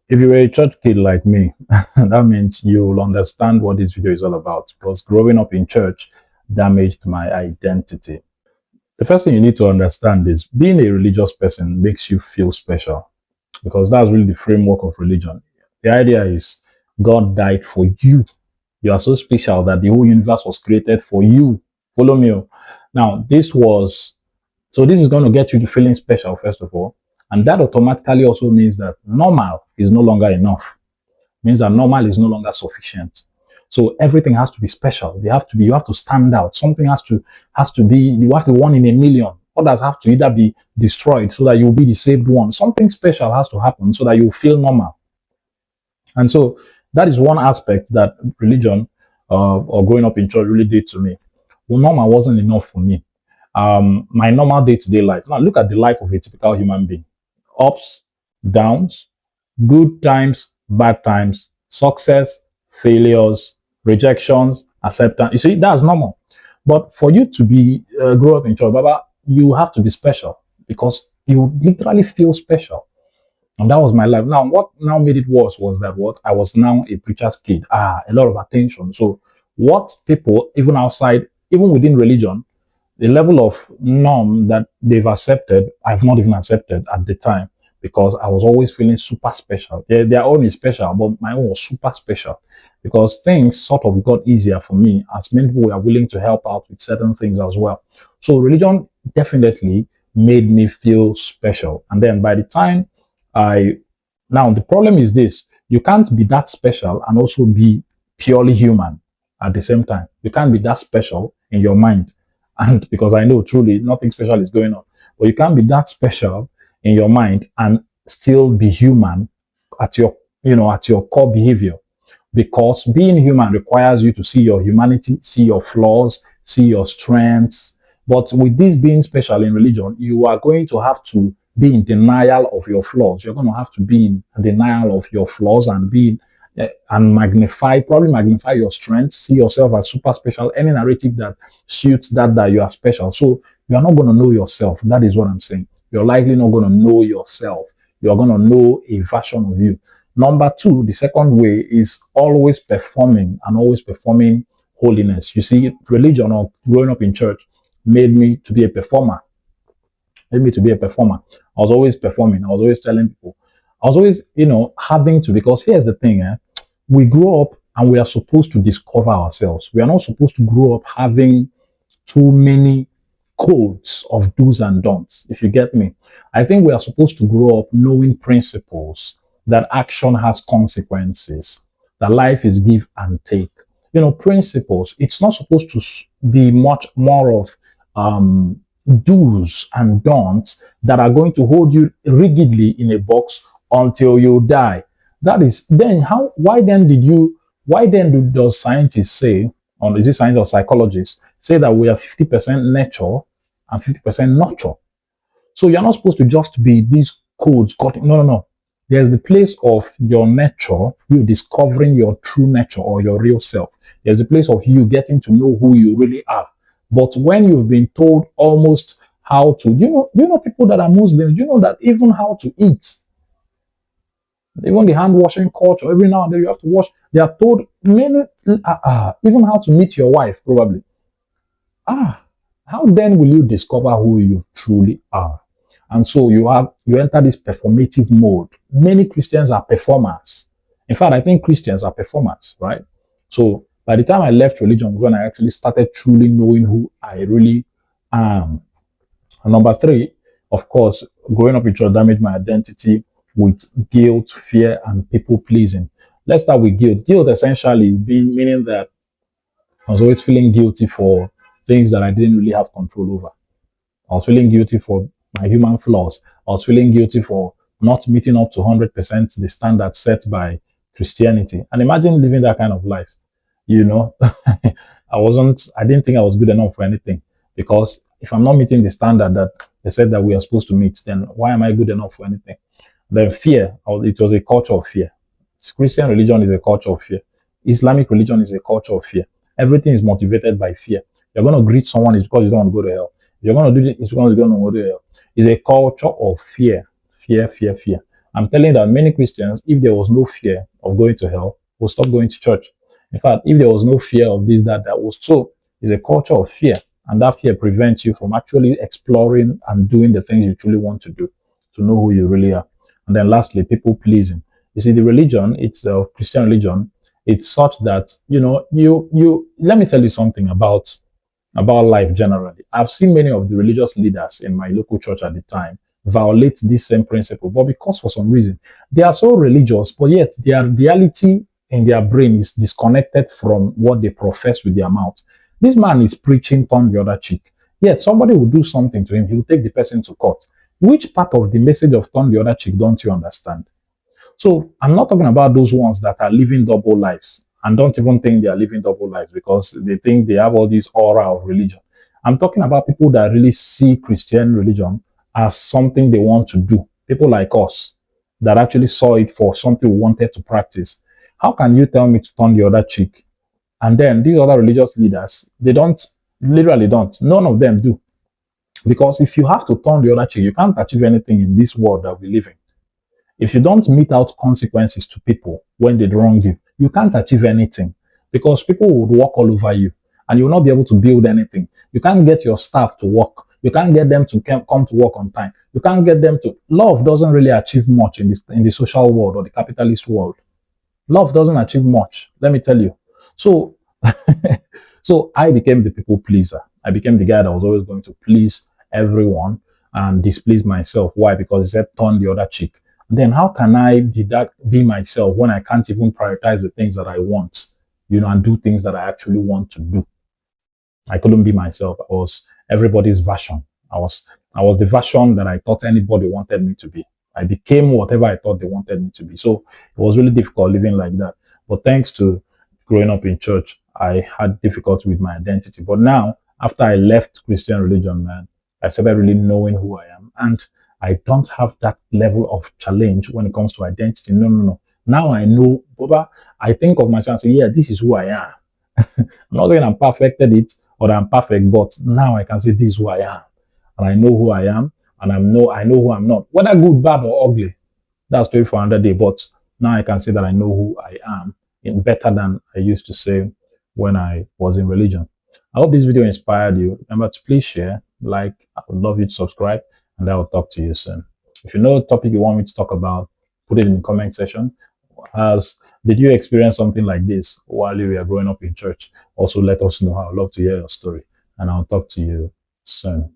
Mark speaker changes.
Speaker 1: If you were a church kid like me, that means you'll understand what this video is all about because growing up in church damaged my identity. The first thing you need to understand is being a religious person makes you feel special because that's really the framework of religion. The idea is God died for you. You are so special that the whole universe was created for you. Follow me. Oh. Now, this is going to get you to feeling special, first of all. And that automatically also means that normal is no longer enough. Means that normal is no longer sufficient. So everything has to be special. You have to stand out. Something has to be, you have to one in a million. Others have to either be destroyed so that you'll be the saved one. Something special has to happen so that you feel normal. And so that is one aspect that religion or growing up in church really did to me. Well, normal wasn't enough for me. My normal day-to-day life. Now look at the life of a typical human being. Ups, downs, good times, bad times, success, failures, rejections, acceptance. You see, that's normal. But for you to be grow up in church, Baba, you have to be special because you literally feel special. And that was my life. Now, what now made it worse was that what I was now a preacher's kid. A lot of attention. So, what people, even outside, even within religion, the level of norm that they've accepted, I've not even accepted at the time because I was always feeling super special. Their own is special, but my own was super special because things sort of got easier for me as many people were willing to help out with certain things as well. So religion definitely made me feel special. And then by the time I now the problem is this you can't be that special and also be purely human at the same time. You can't be that special in your mind and because I know truly nothing special is going on. But you can't be that special in your mind and still be human at your at your core behavior. Because being human requires you to see your humanity, see your flaws, see your strengths. But with this being special in religion, you are going to have to be in denial of your flaws. You're going to have to be in denial of your flaws and probably magnify your strengths, see yourself as super special, any narrative that suits that you are special. So you are not going to know yourself. That is what I'm saying. You're likely not going to know yourself. You're going to know a version of you. Number two, the second way is always performing and always performing holiness. You see, religion or growing up in church made me to be a performer. Made me to be a performer. I was always performing. I was always telling people. I was always, having to, because here's the thing, we grow up and we are supposed to discover ourselves. We are not supposed to grow up having too many codes of do's and don'ts, if you get me. I think we are supposed to grow up knowing principles that action has consequences, that life is give and take. Principles, it's not supposed to be much more of do's and don'ts that are going to hold you rigidly in a box until you die. That is then how why then does scientists say, or is it science or psychologists say that we are 50% nature and 50% nurture? So you're not supposed to just be these codes. No, no, no. There's the place of your nature, you discovering your true nature or your real self. There's the place of you getting to know who you really are. But when you've been told almost how to, people that are Muslims, that even how to eat, even the hand washing culture, every now and then you have to wash. They are told even how to meet your wife, probably. How then will you discover who you truly are? And so you enter this performative mode. Many Christians are performers. In fact, I think Christians are performers, right? So by the time I left religion was when I actually started truly knowing who I really am. And number three, of course, growing up in church damaged my identity with guilt, fear, and people pleasing. Let's start with guilt. Guilt essentially meaning that I was always feeling guilty for things that I didn't really have control over. I was feeling guilty for my human flaws. I was feeling guilty for not meeting up to 100% the standard set by Christianity. And imagine living that kind of life. I didn't think I was good enough for anything because if I'm not meeting the standard that they said that we are supposed to meet, then why am I good enough for anything? Then fear, it was a culture of fear. Christian religion is a culture of fear. Islamic religion is a culture of fear. Everything is motivated by fear. You're going to greet someone is because you don't want to go to hell. If you're going to do this, it's because you don't want to go to hell. It's a culture of fear, fear, fear, fear. I'm telling you that many Christians, if there was no fear of going to hell, will stop going to church. In fact, if there was no fear of this, that was so, is a culture of fear. And that fear prevents you from actually exploring and doing the things you truly want to do, to know who you really are. And then lastly, people pleasing. You see, the religion, it's a Christian religion, it's such that, let me tell you something about life generally. I've seen many of the religious leaders in my local church at the time violate this same principle, but because for some reason they are so religious, but yet their reality in their brain is disconnected from what they profess with their mouth. This man is preaching turn the other cheek, yet somebody will do something to him, he will take the person to court. Which part of the message of turn the other cheek don't you understand? So I'm not talking about those ones that are living double lives and don't even think they are living double lives because they think they have all this aura of religion. I'm talking about people that really see Christian religion as something they want to do. People like us that actually saw it for something we wanted to practice. How can you tell me to turn the other cheek? And then these other religious leaders, they don't, literally don't. None of them do. Because if you have to turn the other cheek, you can't achieve anything in this world that we live in. If you don't mete out consequences to people when they wrong you, you can't achieve anything because people would walk all over you and you will not be able to build anything. You can't get your staff to work. You can't get them to come to work on time. You can't get them to. Love doesn't really achieve much in the social world or the capitalist world. Love doesn't achieve much, let me tell you. So, so I became the people pleaser. I became the guy that was always going to please everyone and displease myself. Why? Because he said turn the other cheek. Then how can I be myself when I can't even prioritize the things that I want, and do things that I actually want to do? I couldn't be myself. I was everybody's version. I was the version that I thought anybody wanted me to be. I became whatever I thought they wanted me to be. So it was really difficult living like that. But thanks to growing up in church, I had difficulty with my identity. But now, after I left Christian religion, man, I started really knowing who I am. And I don't have that level of challenge when it comes to identity. No, no, no. Now I know, Boba, I think of myself and say, yeah, this is who I am. I'm not saying I'm perfected it or that I'm perfect, but now I can say this is who I am. And I know who I am, and I know who I'm not. Whether good, bad, or ugly, that's story for another day. But now I can say that I know who I am in better than I used to say when I was in religion. I hope this video inspired you. Remember to please share, like, I would love you to subscribe, and I will talk to you soon. If you know a topic you want me to talk about, put it in the comment section. As did you experience something like this while you were growing up in church? Also, let us know. I'd love to hear your story, and I'll talk to you soon.